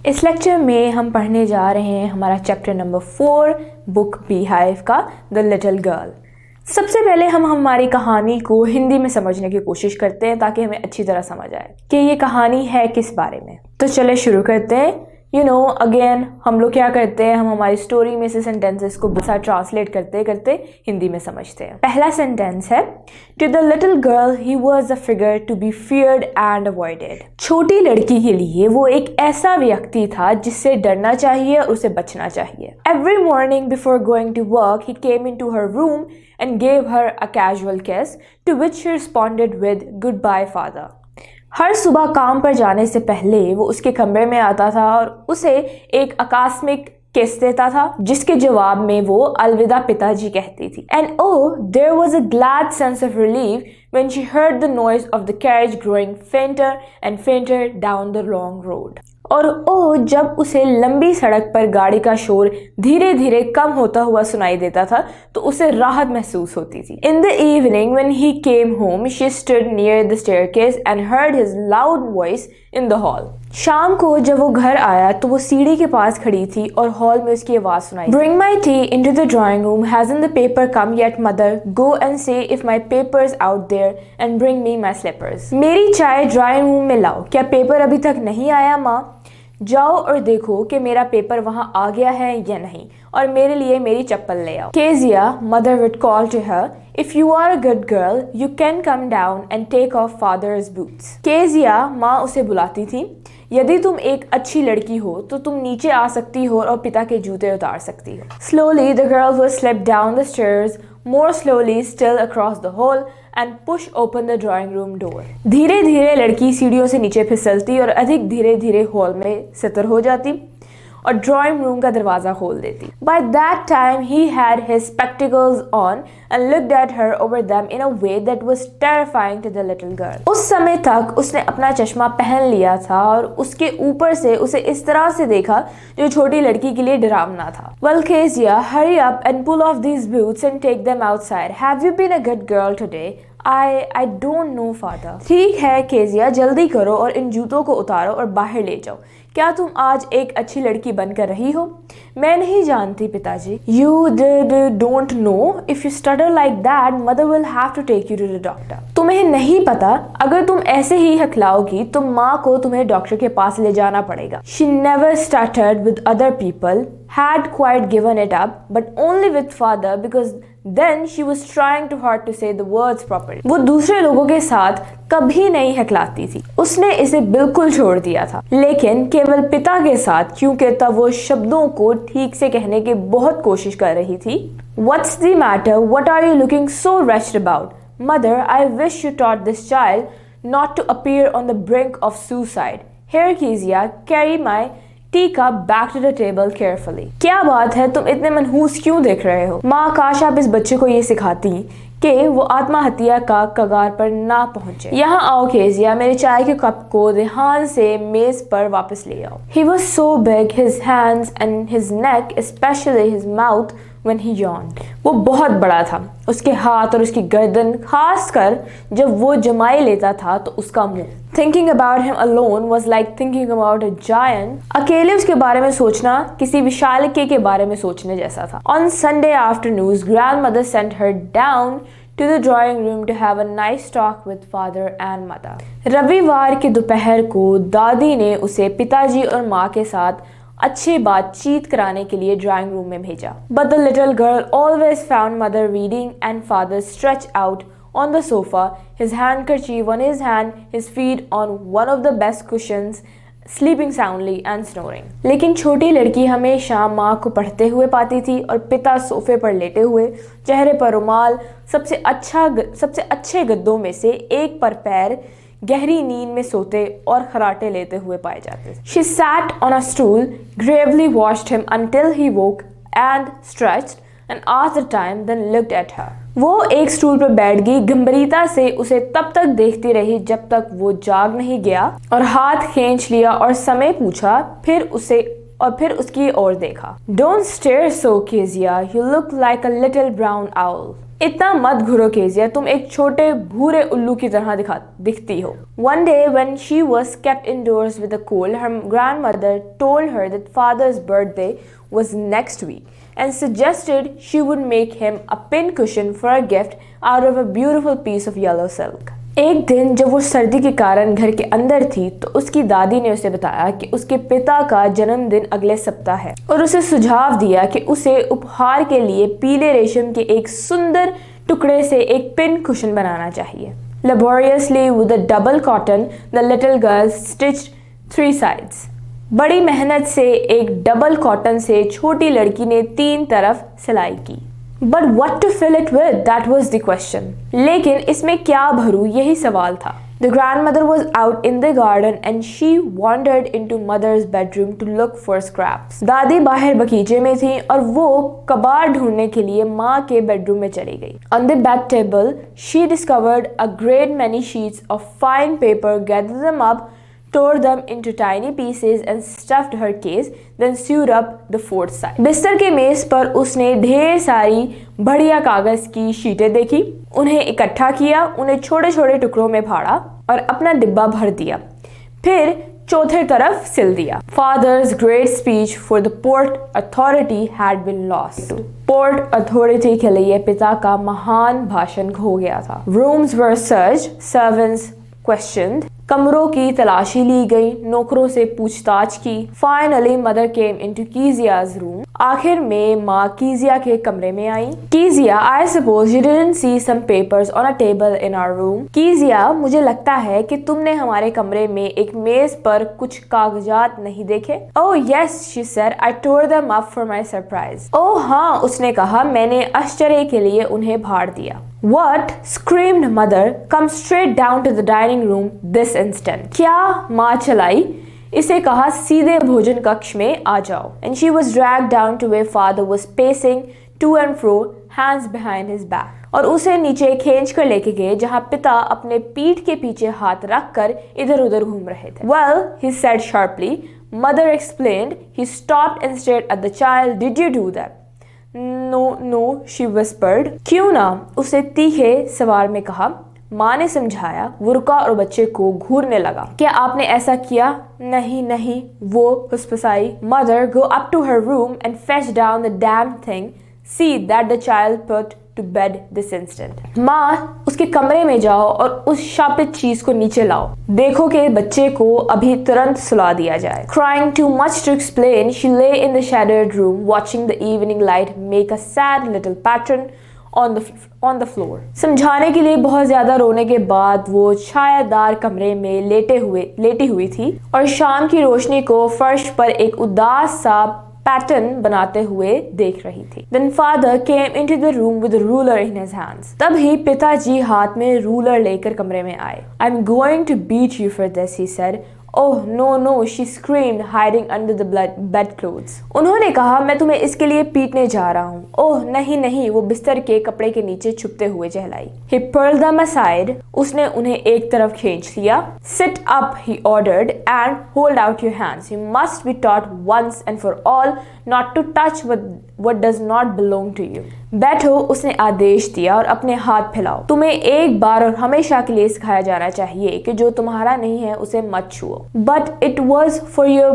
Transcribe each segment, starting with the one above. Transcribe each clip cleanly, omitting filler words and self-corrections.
इस लेक्चर में हम पढ़ने जा रहे हैं हमारा चैप्टर नंबर 4 बुक बीहाइव का द लिटिल गर्ल। सबसे पहले हम हमारी कहानी को हिंदी में समझने की कोशिश करते हैं ताकि हमें अच्छी तरह समझ आए कि ये कहानी है किस बारे में। तो चले शुरू करते हैं। अगेन हम लोग क्या करते हैं, हम हमारी स्टोरी में से सेंटेंसेस को बहुत ट्रांसलेट करते करते हिंदी में समझते हैं। पहला सेंटेंस है, to the little girl he was a figure to be feared and avoided. छोटी लड़की के लिए वो एक ऐसा व्यक्ति था जिससे डरना चाहिए और उसे बचना चाहिए। Every morning before going to work he came into her room and gave her a casual kiss to which she responded with good bye father. हर सुबह काम पर जाने से पहले वो उसके कमरे में आता था और उसे एक आकस्मिक किस देता था जिसके जवाब में वो अलविदा पिताजी कहती थी। And oh there was a glad sense of relief when she heard the noise of the carriage growing fainter and fainter down the long road. और ओह जब उसे लंबी सड़क पर गाड़ी का शोर धीरे धीरे कम होता हुआ सुनाई देता था तो उसे राहत महसूस होती थी। In the evening when he came home she stood near the staircase and heard his loud voice in the hall. शाम को जब वो घर आया तो वो सीढ़ी के पास खड़ी थी और हॉल में उसकी आवाज सुनाई। Bring my tea into the drawing room. Hasn't the paper come yet, mother? Go and see if my paper's out there and bring me my slippers. मेरी चाय ड्राइंग रूम में लाओ। क्या पेपर अभी तक नहीं आया माँ? जाओ और देखो कि मेरा पेपर वहाँ आ गया है या नहीं और मेरे लिए मेरी चप्पल ले आओ। Kezia, mother would call to her, if you are a good girl, you can come down and take off father's boots. Kezia, माँ उसे बुलाती थी, यदि तुम एक अच्छी लड़की हो तो तुम नीचे आ सकती हो और पिता के जूते उतार सकती हो। Slowly the girl was slipped down the stairs, more slowly still across the hall and push open the drawing room door. धीरे धीरे लड़की सीढ़ियों से नीचे फिसलती और अधिक धीरे धीरे हॉल में सतर हो जाती और ड्राइंग रूम का दरवाजा खोल देती। By that time he had his spectacles on and looked at her over them in a way that was terrifying to the little girl. उस समय तक उसने अपना चश्मा पहन लिया था और उसके ऊपर से उसे इस तरह से देखा जो छोटी लड़की के लिए डरावना था। Well, Kezia, hurry up and pull off these boots and take them outside. Have you been a good girl today? I don't know, father. ठीक है केजिया, जल्दी करो और इन जूतों को उतारो और बाहर ले जाओ। क्या तुम आज एक अच्छी लड़की बनकर रही हो? मैं नहीं जानती पिताजी। You don't know. If you stutter like that, mother will have to take you to the doctor. तुम्हें नहीं पता, अगर तुम ऐसे ही हकलाओगी तो माँ को तुम्हें डॉक्टर के पास ले जाना पड़ेगा। She never stuttered with other people, had quite given it up, but only with father because then she was trying too hard to say the words properly. वो दूसरे लोगों के साथ कभी नहीं हकलाती थी, उसने इसे बिल्कुल छोड़ दिया था, लेकिन केवल पिता के साथ, क्योंकि तब वो शब्दों को ठीक से कहने की बहुत कोशिश कर रही थी। What's the matter? What are you looking so wretched about? Mother, I wish you taught this child not to appear on the brink of suicide. Here, Kezia, carry my tea cup back to the table carefully. क्या बात है, तुम इतने मनहूस क्यों देख रहे हो? माँ, काश आप इस बच्चे को ये सिखाती कि वो आत्महत्या का कगार पर ना पहुंचे। यहाँ आओ केजिया, मेरे चाय के कप को ध्यान से मेज पर वापस ले आओ। He was so big, his hands and his neck, especially his mouth, when he yawned. वो बहुत बड़ा था, उसके हाथ और उसकी गर्दन, खासकर जब वो जमाई लेता था तो उसका मुंह। Thinking about him alone was like thinking about a giant. अकेले उसके बारे में सोचना किसी विशालके के बारे में सोचने जैसा था। On Sunday afternoons, grandmother sent her down to the drawing room to have a nice talk with father and mother. रविवार के दोपहर को दादी ने उसे पिताजी और माँ के साथ अच्छी बातचीत कराने के लिए ड्राइंग रूम में भेजा। But the little girl always found mother reading and father stretched out on the sofa, his handkerchief on his hand, his feet on one of the best cushions, sleeping soundly and snoring. लेकिन छोटी लड़की हमेशा माँ को पढ़ते हुए पाती थी और पिता सोफे पर लेटे हुए, चेहरे पर रुमाल, सबसे अच्छे गद्दों में से एक पर पैर, गहरी नींद में सोते और खराटे लेते हुए पाए जाते थे। She sat on a stool, gravely watched him until he woke and stretched and asked the time, then looked at her. वो एक स्टूल पर बैठ गई, गंभीरता से उसे तब तक देखती रही जब तक वो जाग नहीं गया और हाथ खींच लिया और समय पूछा, फिर उसे और फिर उसकी ओर देखा। Don't stare so, Kezia. You look like a little brown owl. इतना मत घूरो केजिया, तुम एक छोटे भूरे उल्लू की तरह दिखती हो। One day when she was kept indoors with a cold, her grandmother told her that father's birthday was next week and suggested she would make him a pincushion for a gift out of a beautiful piece of yellow silk. एक दिन जब वो सर्दी के कारण घर के अंदर थी तो उसकी दादी ने उसे बताया कि उसके पिता का जन्मदिन अगले सप्ताह है और उसे सुझाव दिया कि उसे उपहार के लिए पीले रेशम के एक सुंदर टुकड़े से एक पिन कुशन बनाना चाहिए। Laboriously with a double cotton, the little girl stitched 3 sides. बड़ी मेहनत से एक डबल कॉटन से छोटी लड़की ने 3 तरफ सिलाई की। But what to fill it with? That was the question. लेकिन इसमें क्या भरूं, यही सवाल था। The grandmother was out in the garden and she wandered into mother's bedroom to look for scraps. दादी बाहर बगीचे में थी और वो कबाड़ ढूंढने के लिए माँ के बेडरूम में चली गई। On the bed table, she discovered a great many sheets of fine paper, gathered them up, tore them into tiny pieces and stuffed her case, then sewed up the 4th side. बिस्तर के मेज पर उसने ढेर सारी बढ़िया कागज की शीटें देखी, उन्हें इकट्ठा किया, उन्हें छोटे छोटे टुकड़ों में फाड़ा और अपना डिब्बा भर दिया, फिर चौथे तरफ सिल दिया। Father's great speech for the Port Authority had been lost. Port authority के लिए पिता का महान भाषण खो गया था। Rooms were searched, servants questioned, कमरों की तलाशी ली गई, नौकरों से पूछताछ की। Finally, mother came into Kezia's room. आखिर में माँ कीजिया के कमरे में आई। कीजिया, I suppose you didn't see some papers on a table in our room. कीजिया, मुझे लगता है कि तुमने हमारे कमरे में एक मेज पर कुछ कागजात नहीं देखे। Oh yes, she said. I tore them up for my surprise. Oh हाँ, उसने कहा, मैंने आश्चर्य के लिए उन्हें फाड़ दिया। What? Screamed mother. Come straight down to the dining room this instant. क्या? माँ चलाई। इसे कहा, सीधे भोजन कक्ष में आ जाओ। And she was dragged down to where father was pacing to and fro, hands behind his back. और उसे नीचे खींच कर लेके गए जहाँ पिता अपने पीठ के पीछे हाथ रखकर इधर उधर घूम रहे थे। Well, he said sharply. Mother explained. He stopped and stared at the child. Did you do that? No, she whispered. क्यों ना? उसे तीखे सवार में कहा। माँ ने समझाया। वो रुका और बच्चे को घूरने लगा। क्या आपने ऐसा किया? नहीं, वो फुसफुसाई। Mother, go up to her room and fetch down the damn thing. See that the child put to bed this instant. माँ, उसके कमरे में जाओ और उस शापित चीज को नीचे लाओ। देखो कि बच्चे को अभी तुरंत सुला दिया जाए। Crying too much to explain, she lay in the shadowed room, watching the evening light make a sad little pattern on the floor. समझाने के लिए बहुत ज्यादा रोने के बाद वो छायादार कमरे में लेटी हुई थी और शाम की रोशनी को फर्श पर एक उदास सा पैटर्न बनाते हुए देख रही थी। Then father came into the room with a ruler in his hands. तभी पिताजी हाथ में रूलर लेकर कमरे में आए। I'm going to beat you for this, he said. Oh no, she screamed, hiding under the bedclothes. उन्होंने कहा, मैं तुम्हें इसके लिए पीटने जा रहा हूँ। ओह नहीं, वो बिस्तर के कपड़े के नीचे छुपते हुए जहलाई। He pulled them aside. उसने उन्हें एक तरफ खींच लिया। Sit up, he ordered, and hold out your hands. You must be taught once and for all not to touch what does not belong to you. बैठो, उसने आदेश दिया, और अपने हाथ फैलाओ। तुम्हें एक बार और हमेशा के लिए सिखाया जाना चाहिए कि जो तुम्हारा नहीं है उसे मत छुओ। But it was for your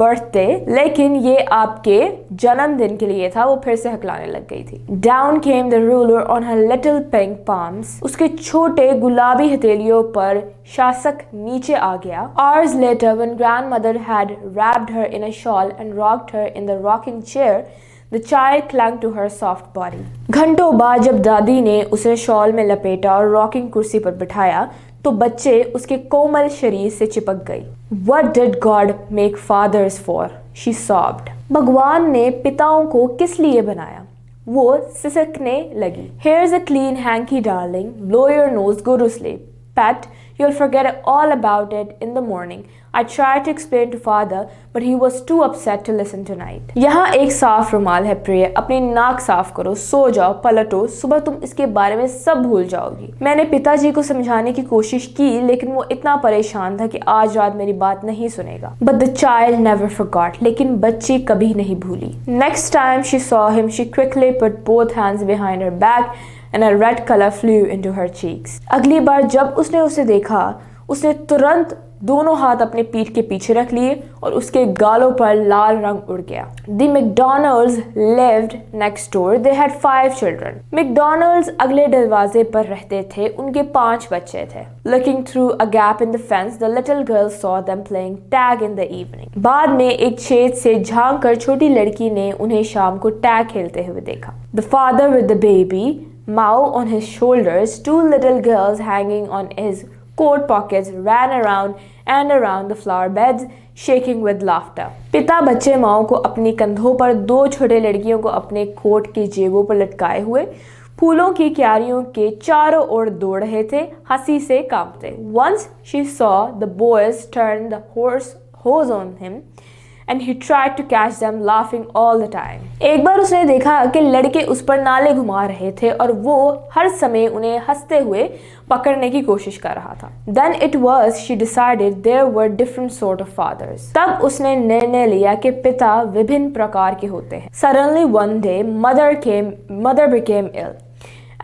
birthday. लेकिन ये आपके जन्मदिन के लिए था। वो फिर से हकलाने लग गई थी। Down came the ruler on her little pink palms. उसके छोटे गुलाबी हथेलियों पर शासक नीचे आ गया। Hours later, when grandmother had wrapped her in a shawl and rocked her in the rocking chair, the child clung to her soft body. घंटों बाद जब दादी ने उसे शॉल में लपेटा और रॉकिंग कुर्सी पर बिठाया तो बच्चे उसके कोमल शरीर से चिपक गई। What did God make fathers for? She sobbed. भगवान ने पिताओं को किस लिए बनाया? वो सिसकने लगी। Here's a clean hanky, darling. Blow your nose, go to sleep. Pet, you'll forget all about it in the morning. I tried to explain to father, but he was too upset to listen tonight. यहाँ एक साफ रुमाल है प्रिय, अपनी नाक साफ करो, सो जाओ, पलटो, सुबह तुम इसके बारे में सब भूल जाओगी। मैंने पिताजी को समझाने की कोशिश की, लेकिन वो इतना परेशान था कि आज रात मेरी बात नहीं सुनेगा। But the child never forgot, लेकिन बच्ची कभी नहीं भूली। Next time she saw him, she quickly put both hands behind her back and a red color flew into her cheeks. अगली बार जब उसने उसे देखा, उसने तुरंत दोनों हाथ अपने पीठ के पीछे रख लिए और उसके गालों पर लाल रंग उड़ गया। The McDonalds lived next door. They had 5 children. McDonalds अगले दरवाजे पर रहते थे, उनके 5 बच्चे थे। Looking through a gap in the fence, the little girl saw them playing tag in the evening. बाद में एक छेद से झांक कर छोटी लड़की ने उन्हें शाम को टैग खेलते हुए देखा। The father with the baby, Mao on his shoulders, 2 little girls hanging on his coat pockets ran around and around the flower beds, shaking with laughter. पिता बच्चे माओ को अपनी कंधों पर, 2 छोटे लड़कियों को अपने कोट की जेबों पर लटकाए हुए फूलों की क्यारियों के चारों ओर दौड़ रहे थे, हंसी से कांपते। Once she saw the boys turn the hose on him and he tried to catch them laughing all the time. एक बार उसने देखा कि लड़के उस पर नाले घुमा रहे थे और वो हर समय उन्हें हंसते हुए पकड़ने की कोशिश कर रहा था। Then it was she decided there were different sort of fathers. तब उसने निर्णय लिया कि पिता विभिन्न प्रकार के होते हैं। Suddenly one day mother became ill.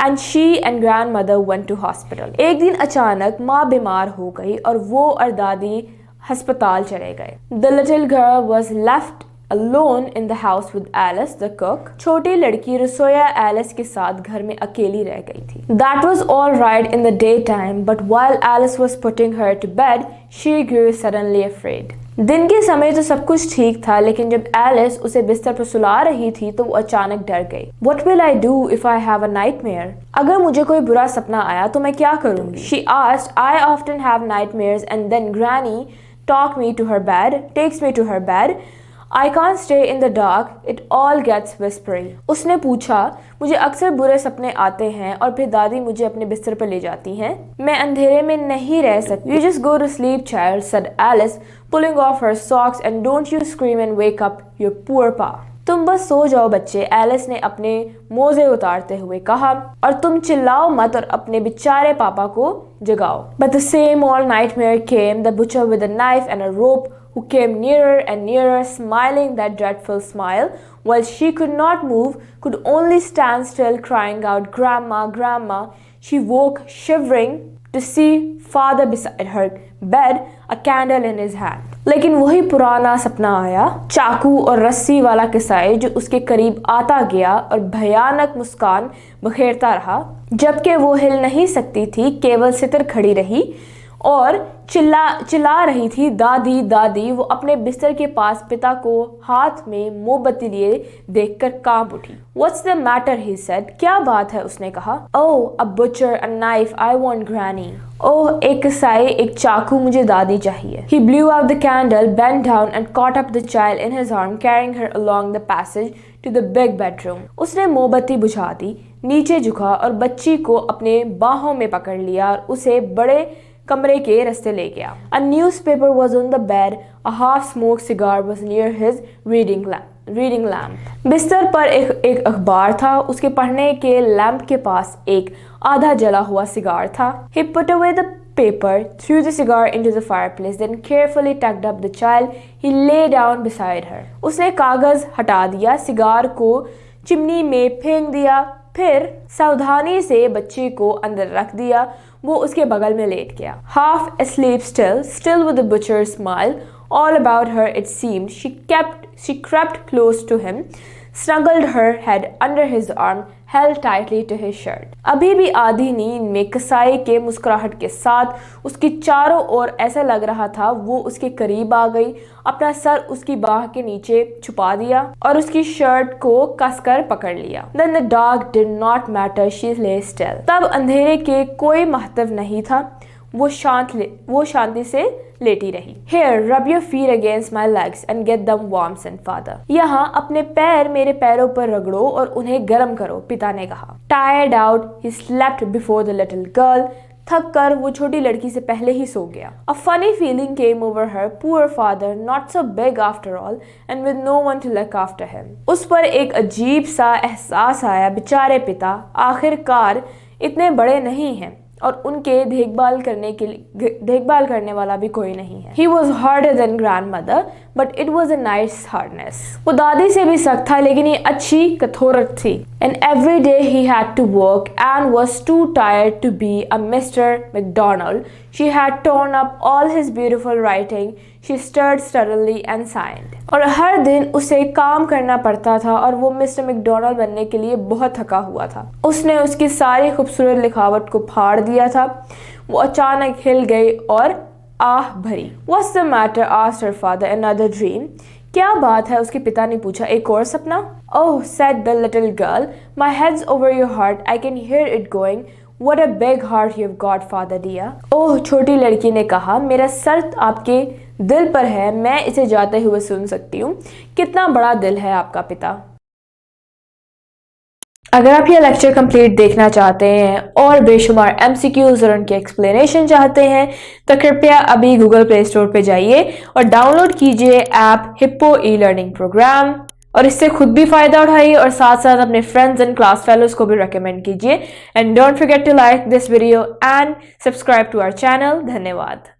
And she and grandmother went to hospital. एक दिन अचानक माँ बीमार हो गई और वो और दादी अस्पताल चले गए। The little girl was left alone in the house with Alice, the cook. छोटी लड़की रसोइया एलिस के साथ घर में अकेली रह गई थी। That was all right in the daytime, but while Alice was putting her to bed, she grew suddenly afraid. दिन के समय तो सब कुछ ठीक था, लेकिन जब एलिस उसे बिस्तर पर सुला रही थी तो वो अचानक डर गई। What will I do if I have a nightmare? अगर मुझे कोई बुरा सपना आया तो मैं क्या करूंगी? She asked. I often have nightmares and then Granny takes me to her bed. I can't stay in the dark. It all gets whispery. उसने पूछा, मुझे अक्सर बुरे सपने आते हैं और फिर दादी मुझे अपने बिस्तर पर ले जाती हैं। मैं अंधेरे में नहीं रह सकती। You just go to sleep, child, said Alice, pulling off her socks, and don't you scream and wake up your poor pa. तुम बस सो जाओ बच्चे, एलिस ने अपने मोजे उतारते हुए कहा, और तुम चिल्लाओ मत और अपने बेचारे पापा को जगाओ। But the same old nightmare came. The butcher with a knife and a rope who came nearer and nearer, smiling that dreadful smile, while she could not move, could only stand still, crying out, "Grandma, Grandma." She woke shivering to see father beside her bed, a candle in his hand. लेकिन वही पुराना सपना आया, चाकू और रस्सी वाला किसाई जो उसके करीब आता गया और भयानक मुस्कान बखेरता रहा। जबकि वो हिल नहीं सकती थी, केवल सितर खड़ी रही और चिल्ला रही थी, दादी दादी। वो अपने बिस्तर के पास पिता को हाथ में मोमबत्ती लिए देखकर कांप उठी। What's the matter? he said. क्या बात है? उसने कहा। Oh, a butcher, a knife. I want Granny. ओह, एक कसाई, एक चाकू, मुझे दादी चाहिए। He blew out the candle, bent down and caught up the child in his arm, carrying her along the passage to the big bedroom. उसने मोमबत्ती बुझा दी, नीचे झुका और बच्ची को अपने बाहों में पकड़ लिया और उसे बड़े कमरे के रास्ते ले गया। A newspaper was on the bed. A half-smoked cigar was near his reading lamp. बिस्तर पर एक अखबार था, उसके पढ़ने के लैंप के पास एक आधा जला हुआ सिगार था। He put away the paper, threw the cigar into the fireplace, then carefully tucked up the child. He lay down beside her. उसने कागज हटा दिया, सिगार को चिमनी में फेंक दिया, फिर सावधानी से बच्ची को अंदर रख दिया। वो उसके बगल में लेट गया। Half asleep still with the butcher's smile all about her, it seemed. She crept close to him, snuggled her head under his arm, held tightly to his shirt. अभी भी आधी नींद में कसाई के मुस्कुराहट के साथ उसकी चारों ओर ऐसा लग रहा था वो उसके करीब आ गई, अपना सर उसकी बाह के नीचे छुपा दिया और उसकी शर्ट को कसकर पकड़ लिया। Then the dark did not matter. She lay still. तब अंधेरे के कोई महत्व नहीं था, वो शांति से लेटी रही। Here, rub your feet against my legs and get them warm, said father. यहाँ अपने पैर मेरे पैरों पर रगड़ो और उन्हें गर्म करो, पिता ने कहा। Tired out, he slept before the little girl. थक कर वो छोटी लड़की से पहले ही सो गया। A funny feeling came over her poor father, not so big after all, and with no one to look after him. उस पर एक अजीब सा एहसास आया, बेचारे पिता आखिरकार इतने बड़े नहीं हैं और उनके देखभाल करने वाला भी कोई नहीं है। He was harder than grandmother, but it was a nice hardness. वो दादी से भी सख्त था लेकिन ये अच्छी कठोरत थी। And every day he had to work and was too tired to be a Mr. McDonald. She had torn up all his beautiful writing. She stirred steadily and sighed. और हर दिन उसे काम करना पड़ता था और वो मिस्टर मैकडोनाल्ड बनने के लिए बहुत थका हुआ था। उसने उसकी सारी खूबसूरत लिखावट को फाड़ दिया था। वो अचानक हिल गई और आह भरी। What's the matter? asked her father. Another dream? क्या बात है? उसके पिता ने पूछा, एक और सपना? Oh, said the little girl, my head's over your heart. I can hear it going. What a big heart you've got, father dear. ओह, छोटी लड़की ने कहा, मेरा सर आपके दिल पर है, मैं इसे जाते हुए सुन सकती हूँ। कितना बड़ा दिल है आपका पिता। अगर आप ये लेक्चर कंप्लीट देखना चाहते हैं और बेशुमार MCQs और उनके एक्सप्लेनेशन चाहते हैं तो कृपया अभी गूगल प्ले स्टोर पे जाइए और डाउनलोड कीजिए ऐप हिप्पो ई-लर्निंग प्रोग्राम और इससे खुद भी फायदा उठाइए और साथ साथ अपने फ्रेंड्स एंड क्लास फेलोज को भी रेकमेंड कीजिए। And don't forget to like this video and subscribe to our channel. धन्यवाद।